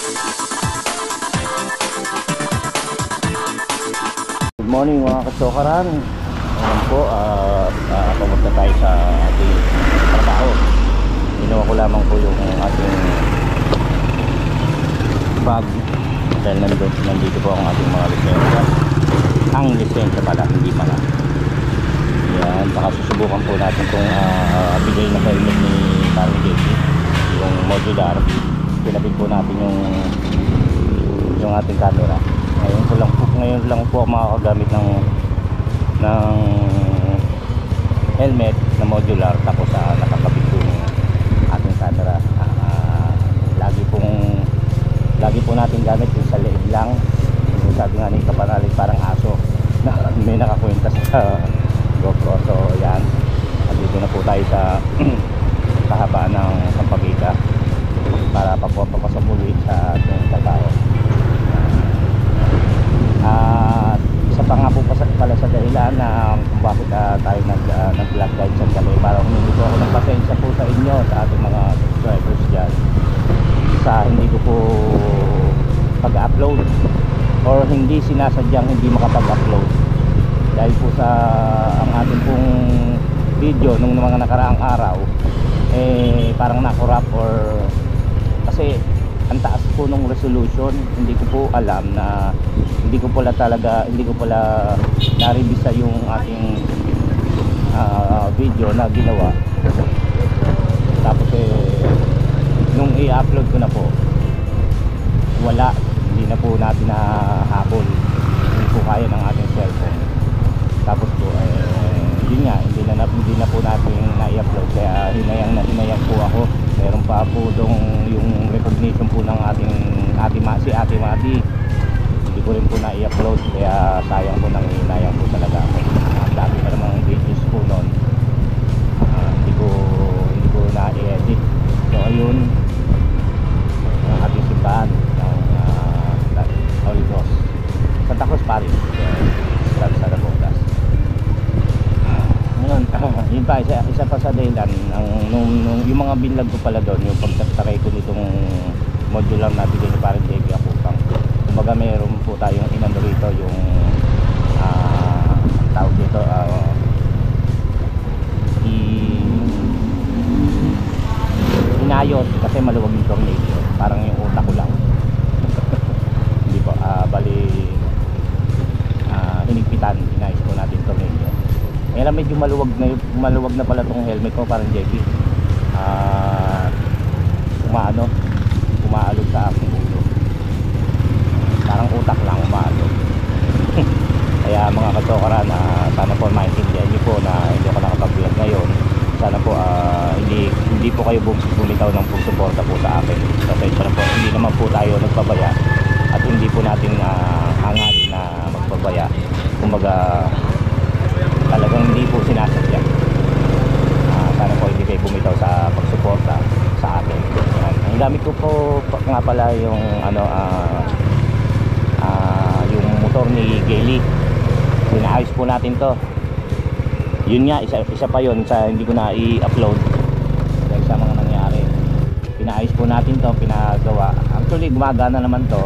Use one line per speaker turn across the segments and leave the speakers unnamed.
Good morning mga kasokaran. Ngayon po, pumunta tayo sa ating trabaho. Ginawa ko lamang po yung ating bag dahil nandito po ang ating mga lisensya. Ang lisensya pala, hindi pala. Yan, baka susubukan po natin itong bigay na helmet ni Parang Jesse, yung modular. Pinabit po natin yung ating camera. Ngayon lang po ako makakagamit ng helmet na modular, tapos nakakabit po yung ating camera. Lagi po natin gamit yung sa leeg lang. Yung sabi nga ni Kapanalig, parang aso na may nakakwenta sa GoPro. So yan, dito na po tayo sa kahabaan ng Sampaguita para papasok ulit sa ating trabaho. Isa pa nga po pala sa dahilan na kung bakit tayo nag-vlog guide sa gabi, para humingi po ako ng pasensya po sa inyo, sa ating mga subscribers dyan, sa hindi ko po pag-upload or hindi sinasadyang hindi makapag-upload dahil po sa ang ating pong video nung mga nakaraang araw parang nakurap, or kasi ang taas po ng resolution. Hindi ko po alam na hindi ko pala na-revisa yung ating video na ginawa. Tapos nung i-upload ko na po, wala, hindi na po natin nahabol, hindi po kaya ng ating cellphone. Tapos po yun nga, hindi na po natin na-i-upload, kaya hinayang po ako. Meron pa po yung recognition po ng si Ate Mati, hindi ko rin po na-i-upload, kaya sayang po, nanginayang po talaga ako. Dami pa namang videos po nun, hindi ko na-i-edit. So ayun, ang ating simbahan ng Holy Cross Santa Cruz Parish, sa Napotas. Ngayon, yun pa, isa pa sa dahilan, yung mga binlog ko pala doon, yung pagtatry ko nitong modular na bigay ni Parang Jake Akupang. Kumbaga meron po tayong inano rito, yung tawag dito, inayos, kasi maluwag yung tornado, parang yung utak ko lang. Hindi po, bali hinigpitan, inayos po natin tornado. Kaya medyo maluwag na pala tong helmet ko, Parang JP. Umaalog sa aking ulo. Parang utak lang umaalog. Kaya mga kasokaran, sana po maintindihan niyo po na hindi ako nakapag-vlog ngayon. Sana po hindi po kayo bumitaw ng pagsuporta po sa akin. Pasensya na po, hindi naman po tayo nagpabaya, at hindi po natin hangarin na magpabaya. Kumbaga talagang hindi po sinasadya. Sana po hindi kayo bumitaw sa pagsuporta sa akin. Ang gamit ko po nga pala yung yung motor ni Gailey. Pinaayos po natin to. Yun nga, isa pa yun sa hindi ko na i-upload dahil sa mga nangyari. Pinaayos po natin to, pinagawa. Actually gumagana naman to.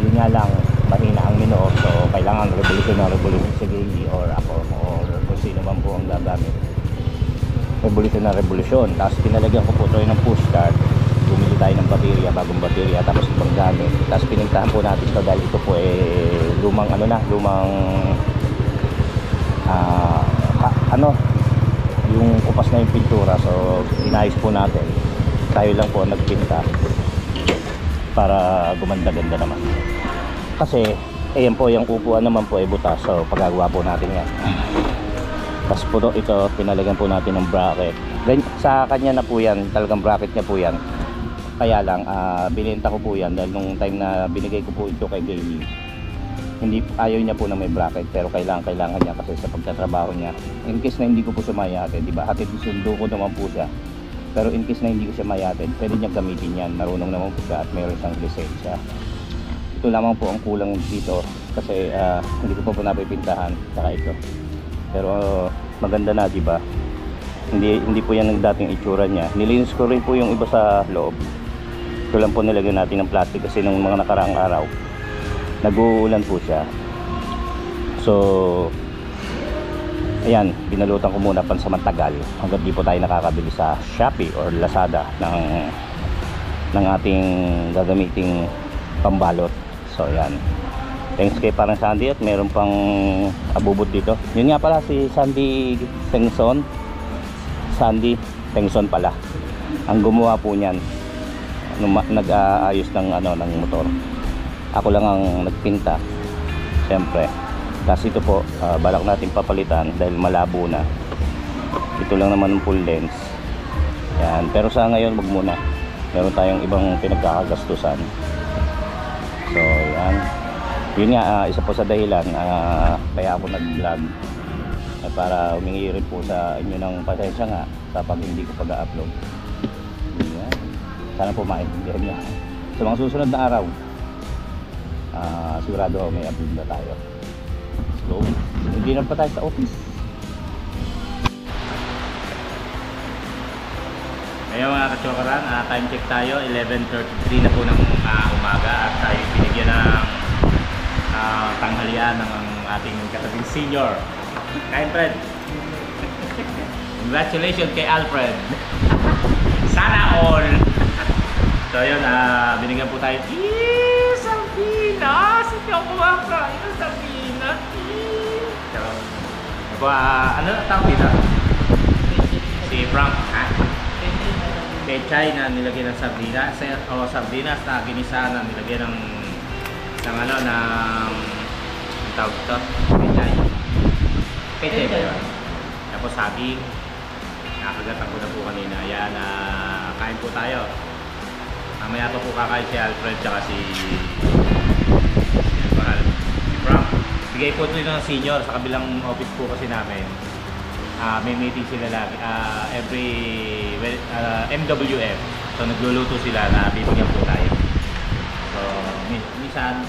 Yun nga lang, mahina ang minor, so kailangan revolution si Gailey or ako or kung sino man po ang gagamit. Revolution. Tapos pinalagyan ko po ito ng push start. Bumili tayo ng baterya, bagong baterya, tapos ibang gamit. Tapos pinintahan po natin ito dahil ito po lumang yung kupas na yung pintura. So inayos po natin. Tayo lang po ang nagpinta para gumanda-ganda naman. Kasi ayan po, yung upuan naman po butas, so pagagawa po natin yan. Tapos po ito, pinalagyan po natin ng bracket. Sa kanya na po yan, talagang bracket niya po yan. Kaya lang, binenta ko po yan dahil nung time na binigay ko po ito kay Gailey, ayaw niya po na may bracket, pero kailangan niya kasi sa pagtatrabaho niya. In case na hindi ko po siya mayatid, diba? Hatid sundo ko naman po siya. Pero in case na hindi ko siya mayatid, pwede niya gamitin yan. Marunong naman po siya at mayroon siyang lisensya. Ito lamang po ang kulang dito kasi hindi ko pa po napipintahan, saka ito. Pero maganda na, di ba? Hindi po yan ang dating itsura niya. Nilinis ko rin po yung iba sa loob. Ito lang po nilagyan natin ng plastic kasi nung mga nakaraang araw nag-uulan po siya. So ayan, binalutan ko muna pansamantagal hanggang di po tayo nakakabili sa Shopee or Lazada ng ating gagamiting pambalot. So ayan, thanks kay parang Sandy at meron pang abubot dito. Yun nga pala si Sandy Tengson pala ang gumawa po niyan nung nag-aayos ng ng motor. Ako lang ang nagpinta syempre. Kasi ito po balak natin papalitan dahil malabo na. Ito lang naman ang full lens. Yan, pero sa ngayon wag muna. Meron tayong ibang pinagkakagastusan. So yan, yun nga isa po sa dahilan kaya ako nag-vlog para humingi rin po sa inyo ng pasensya nga sa pag hindi ko pag-upload. Sana po maintindihan nyo. Sa mga susunod na araw sigurado may upload na tayo. So hindi na pa tayo sa office. Ngayon mga kachokaran, time check tayo, 11:33 na po ng umaga at tayo binigyan ng tanghalian ng ating katabing senior. Kain Fred. Congratulations kay Alfred. Sana all. So yun, binigyan po tayo. Sabinas! Hindi ako kumakain ng Sabinas. So, ano tawag dito? Si Frank, ha? Pechay na nilagyan ng sardinas o sardinas na ginisa na nilagyan ng tawag ito? Pechay ba yun? Tapos saging. Nakagatan ko na po kanina. Ayan, kain po tayo. Mamaya pa po kakain si Alfred tsaka si Frank. Bigay po ito ng senior sa kabilang office po kasi namin. May meeting sila lagi every MWF. So nagluluto sila na bibigyan po tayo. So minsan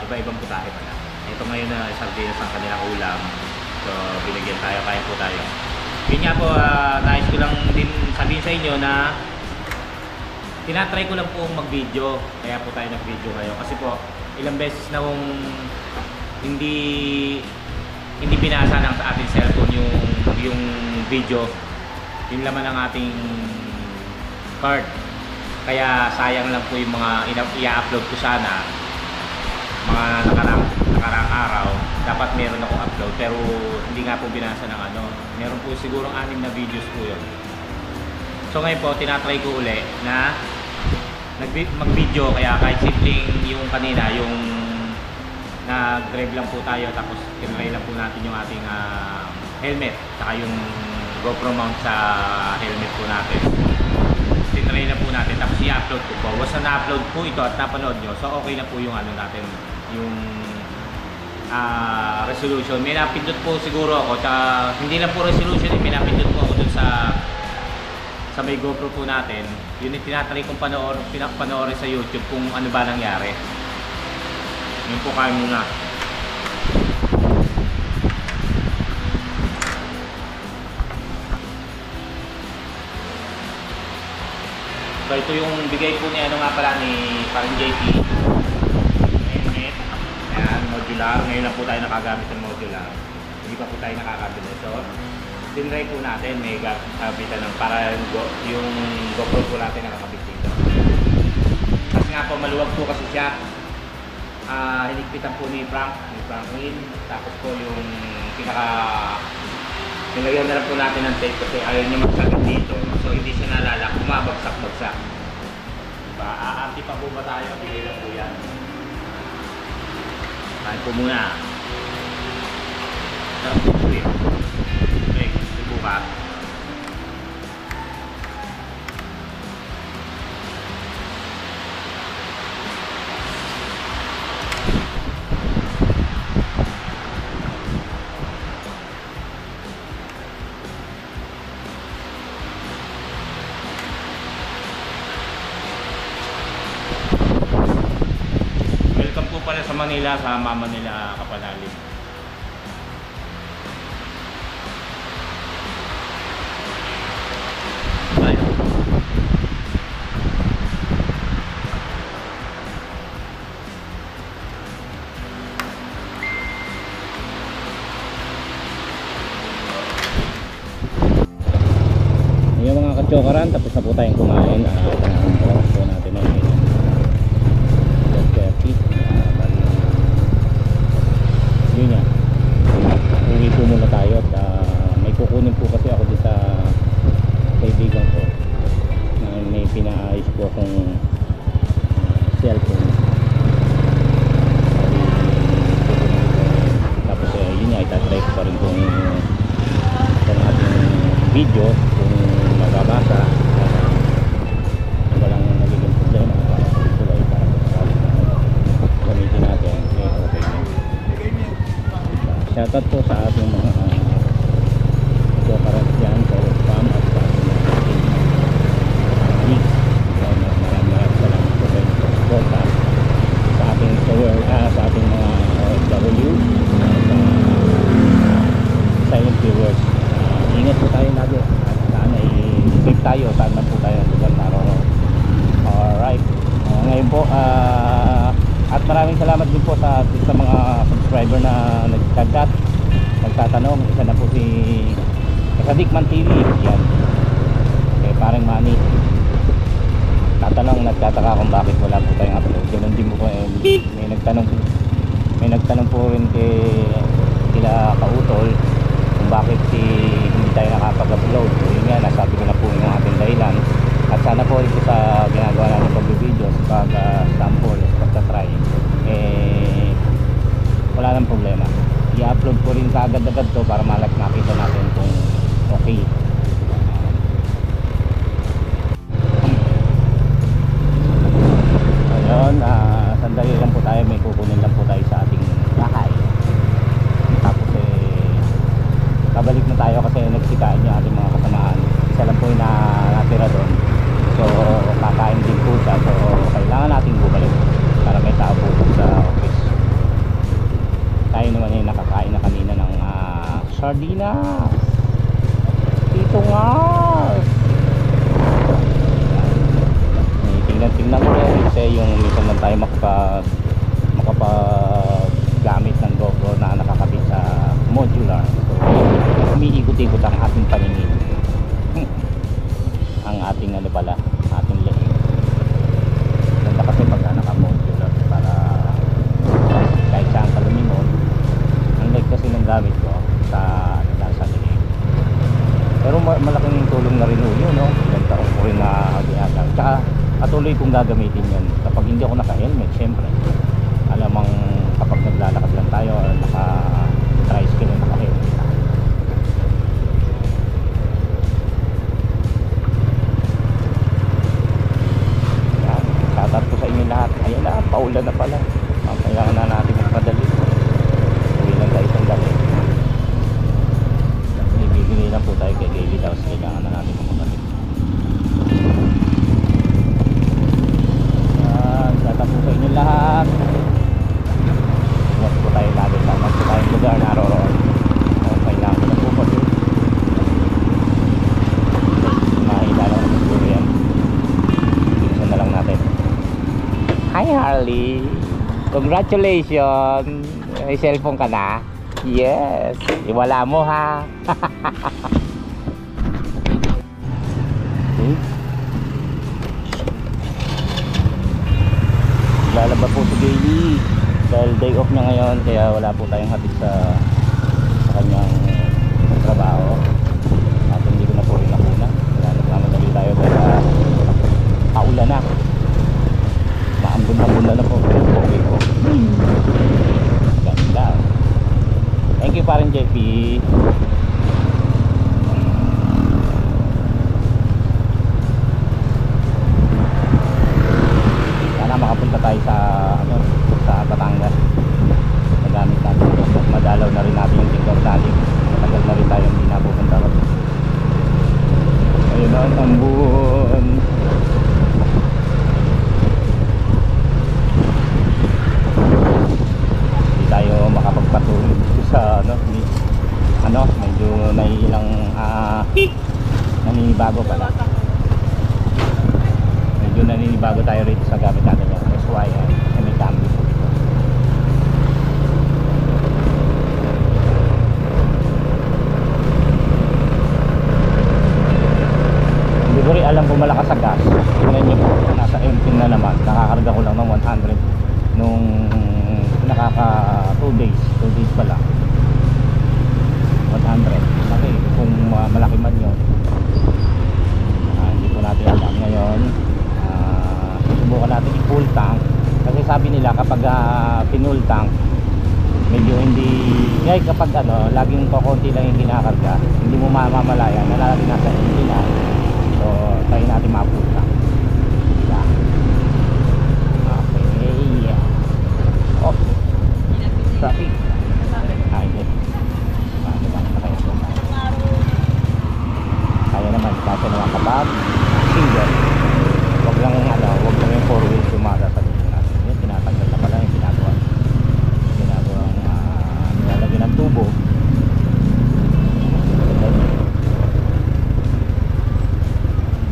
iba-ibang putahe pala. Ito ngayon na sardinas ang kanilang ulam. So binigyan tayo, kain po tayo. Yun nga po, nais ko lang din sabihin sa inyo na tinatry ko lang po mag-video. Kaya po tayo nag-video ngayon. Kasi po ilang beses na kung hindi binasa ng sa ating cellphone yung video, yung laman ng ating card. Kaya sayang lang po yung mga i-upload ko sana mga nakarang araw. Dapat meron akong upload pero hindi nga po binasa ng meron po siguro 6 na videos po yun. So ngayon po tinatry ko uli na mag-video, kaya kahit simpleng yung kanina yung nag-drive lang po tayo tapos tinry lang po natin yung ating helmet saka yung GoPro mount sa helmet po natin. Tinry na po natin tapos i-upload ko po. Once na na-upload po ito at napanood nyo, so okay na po yung natin, yung resolution. May napindot po siguro ako, hindi lang po resolution, may napindot po ako dun sa may GoPro po natin. Yun yung tinatry kong panoorin sa YouTube kung ano ba nangyari. Yun po, kain muna. So ito yung bigay po ni nga pala ni parang JP. Ayan, modular. Ngayon na po tayo nakagamit ng modular. Hindi pa po tayo nakakabili. So tinry po natin, may kabitan ng para yung GoPro po natin nakakabit dito. Kasi nga po maluwag po kasi siya. Hiligpitan po ni Franklin. Tapos po yung nilagyan na lang po natin ng tape kasi ayaw niya magsagad dito. So hindi siya nalala, bumabagsak-bagsak. Diba? Aarti pa po ba tayo? Bigay lang po yan. Kain po muna. Sarap po po yun. Okay, subukan. Pala sa Manila, sa mama nila Kapanalig. na po tayong kumain. Ang oras po natin ay 12:30. Bali, yun yan, uwi po muna tayo at may kukunin po kasi ako dito sa kaibigan ko na may pinaayos po akong cellphone. Bali, kukunin ko tapos yun nga, itatry ko pa rin kung ating video kung mababasa walang nagiging problema para ito ay para gamitin natin okay na. Shoutout po sa ating mga kaparats dyan sa spam at sa ating mga leads. Maraming salamat po sa inyong support sa ating sa ating mga OFW silent viewers. Ingat po tayo lagi at sana i-safe tayo saan man po tayo ng lugar naroon. Alright, ngayon po at maraming salamat din po sa mga subscriber na nagchat, nagtatanong. Isa na po si Kasadikman TV yan, kay parang Manny tatanong, nagtataka kung bakit wala po tayong upload. Ganun din po may nagtanong po rin kila Kautol kung bakit hindi tayo nakapag-upload. So yun nga, nasabi ko na po yung ating dahilan at sana po ito sa ginagawa natin pag-video sa pag-sample, sa pag-try wala nang problema. I-upload ko rin sa agad-agad to para makita natin kung okay. Ayun, sandali lang po tayo, may kukunin lang po tayo sa ating bahay. Tapos kabalik na tayo kasi nagsikain yung ating mga kasamaan. Isa lang po yung natira doon, so kakain din po siya, so kailangan nating bumalik para may tao po sa office. Tayo naman yung nakakain na kanina ng sardinas. Dito nga tingnan ko rin kasi yung minsan lang tayo makapag-gamit ng GoPro na nakakabit sa modular. So umiikot-ikot ang ating paningin ang ating ating leeg. Ganda kasi pagka naka-modular para kahit saan ka lumingon. Ang leg kasi ng gamit ko sa leeg. Pero malaking tulong na rin yun, no? Ilang taon ko rin na ginagawa. Tsaka patuloy kong gagamitin yun kapag hindi ako naka-helmet. Syempre alamang kapag naglalakad lang tayo naka-tricycle o naka-helmet yan. Shoutout po sa inyo lahat. Ayan na, paulan na pala. Kailangan na natin magpadali. Uwi lang tayo isang dali. Ibibigay lang po tayo kay David House. Kailangan na natin magpadali. Shoutout po sa inyo lahat. Ingat po tayo lagi. Tama po tayong lugar naroon. Kailangan ko na po kasi makilala ko na siguro yan. Bilisan na lang natin. Hi Harley, congratulations. May cellphone ka na? Yes, iwala mo ha. Okay. Lalaba po si Bailey dahil day off niya ngayon, kaya wala po tayong hatid sa kanyang trabaho at hindi ko na po rin nakuna. Nagmamadali tayo dahil paulan na, maambun na po. Okay po, ganda. Thank you pa rin JP. Makapunta tayo sa Batangas. Nagamit natin ito. Madalaw na rin natin yung TikTok tali. Matagal na rin tayo hindi napupunta rin. Ayun ang ambun. Hindi tayo makapagpatuloy sa medyo naiilang naninibago pala. Medyo naninibago tayo rito sa gamit natin yung SYN. May cambio po dito. Hindi ko rin alam kung malaki oras. Tingnan nyo po, nasa empty na naman. Nakakarga ko lang ng 100 nung nakaka 2 days pa lang. 100 malaki kung malaki man yun. Hindi po natin alam ngayon. Susubukan natin i-full tank kasi sabi nila kapag pinull tank medyo hindi kapag laging kakunti lang yung kinakarga, hindi mo mamamalaya na lagi nasa engine na. So tayo natin ma-full tank. Okay, oh, traffic. Hindi kaya naman kasi naman kapag single, wag lang yung 4 wheels sumada sa dito natin. Yun, tinatanggal na pala yung ginagawang nilalagyan ng tubo.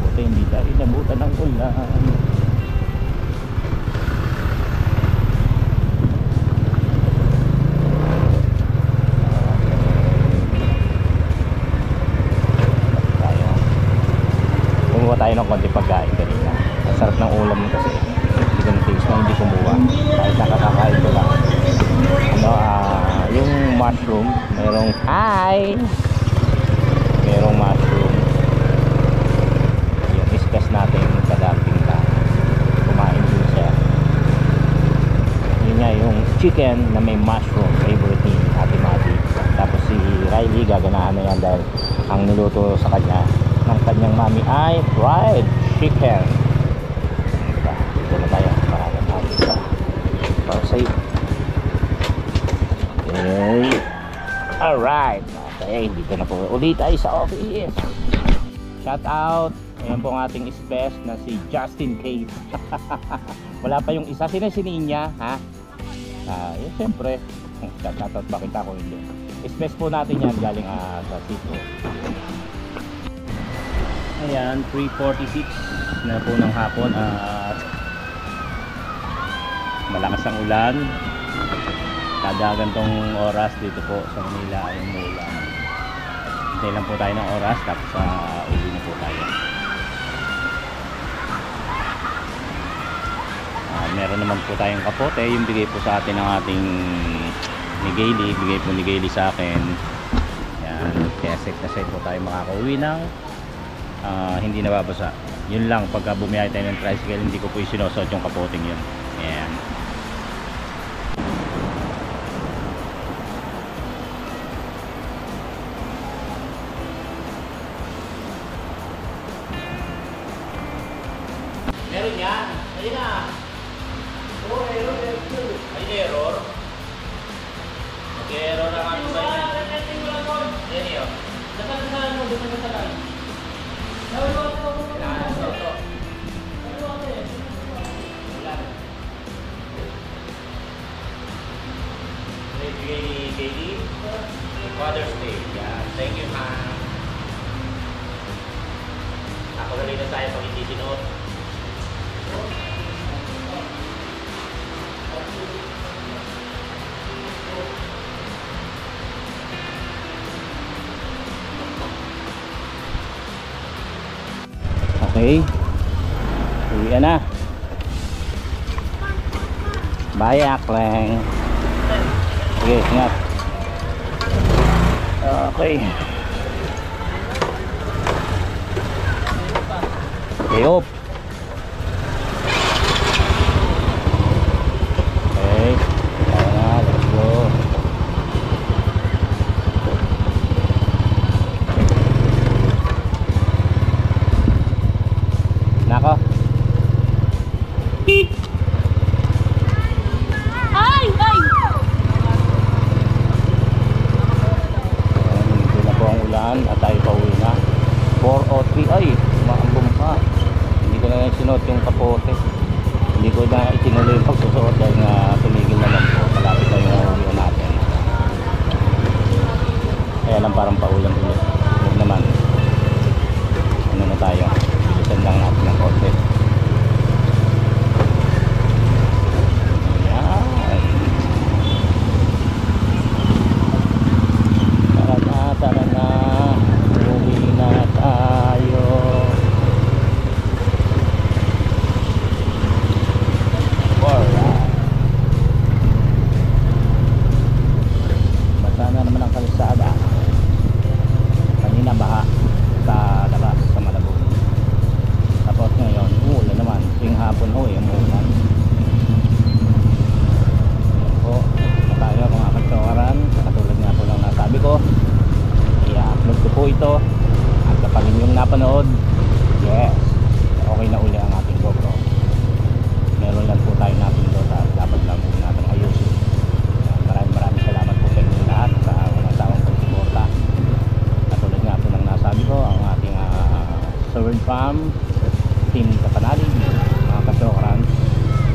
Buti hindi tayo inabutan ng ulan. Tayo ng konti pagkain kanina. Ang sarap ng ulam kasi hindi ko na-taste na hindi kumuha kahit nakakakain ko lang. Yung mushroom merong merong mushroom, yung discuss natin kadamping ka kumain din siya. Yun nga yung chicken na may mushroom, favorite ni Ate Mati. Tapos si Riley gaganahan na yan dahil ang niluto sa kanya ng kanyang mami ay fried chicken. Dito na tayo, maraming natin para sa'yo. Okay, alright, okay, dito na po ulit tayo sa office. Shout out, ayan po ang ating spes na si Justin Case. Wala pa yung isa, sino si Ninya, ha? Yun siyempre, shout out, bakit ako hindi. Spes po natin yan galing sa sito. Ayan, 3:46 na po ng hapon at malakas ang ulan. Kada gantong oras dito po sa Manila ay umulan. Hintay lang po tayo ng oras tapos uwi na po tayo. Meron naman po tayong kapote, yung bigay po sa atin ng ating ni Gaily, bigay po ni Gaily sa akin. Ayan, kaya safe na safe po tayo makakauwi ng hindi nababasa. Yun lang, pagka bumiyahe tayo ng tricycle, hindi ko po isinosot yung kapoting yun. Ayan. Meron yan. Ayun na. Oh, error. Ayun na error. Mag-error na nga ba yan? Yan yun. Dapat sa ano, dapat sa line. Daily Father's Day. Yeah, thank you, ma'am. Ako na rin na tayo pag hindi sinuot. Okay, uwi na. Bye, Akleng. Okay, ingat. Okay. Okay, up. Okay, kaya na, let's go. Nako.
Ay!
Hindi na po ang ulan at tayo pauwi na. 4:03 ay, maambong pa. Hindi ko na sinuot yung kapote. Hindi ko na itinuloy yung pagsusuot dahil nga tumigil naman po. Malapit na yung uwi natin. Kaya lang parang paulan ulit. Huwag naman. Ano na tayo? Bilisan lang natin ng konti. Tara na, uwi na tayo. from Team Kapanalig, mga kasyokran,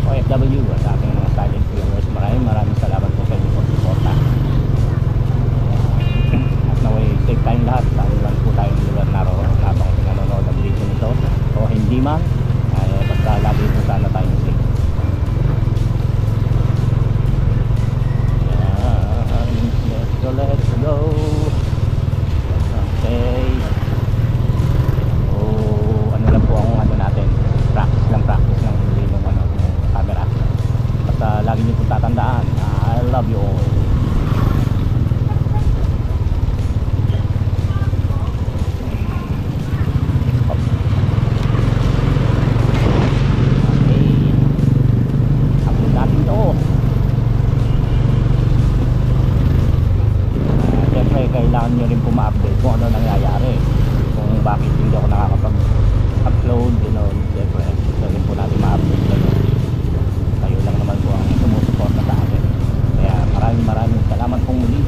OFW at ating mga silent viewers. Maraming salamat po sa inyong pagsuporta. At naway safe tayong lahat. Saan lang po tayong lugar naroon habang pinanonood ang video nito o hindi man, ay basta lagi po sana tayong safe. Let's go. Okay. Oh, ano lang po ang ano natin. Practice lang hindi ng ano, ng camera. Basta lagi niyo po tatandaan. I love you all. Kailangan nyo rin po ma-update kung ano nangyayari, kung bakit hindi ako nakakapag-upload, siyempre gusto rin po natin ma-update kayo lang naman po ang sumusuporta sa akin, kaya maraming salamat pong muli.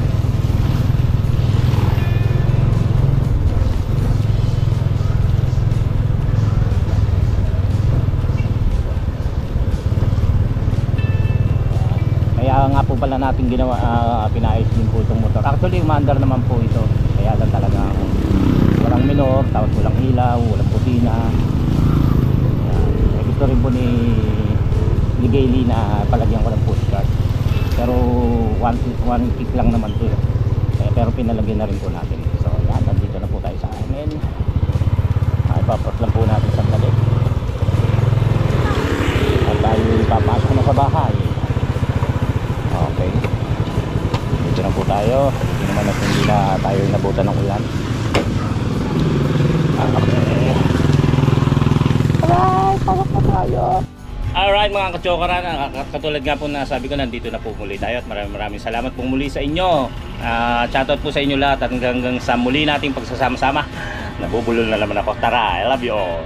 Kaya nga po pala natin ginawa, pinayos din po itong motor. Actually, umaandar naman po ito. Kaya lang talaga walang minor, tapos walang ilaw, walang putina. Gusto rin po ni Gayle na palagyan ko ng push start. Pero one kick lang naman ito. Pero pinalagyan na rin po natin. So yan, nandito na po tayo sa amin. Ipapros lang po natin sandali. At tayo papasok na sa bahay. Okay, dito na po tayo. Hindi naman natin, hindi na tayo nabutan ng ulan. Okay. Alright, pasok na tayo. Alright mga kachokaran, katulad nga po na sabi ko, nandito na po muli tayo. At maraming salamat po muli sa inyo. Shoutout po sa inyo lahat. At hanggang sa muli nating pagsasama-sama. Nabubulol na naman ako. Tara, I love you all.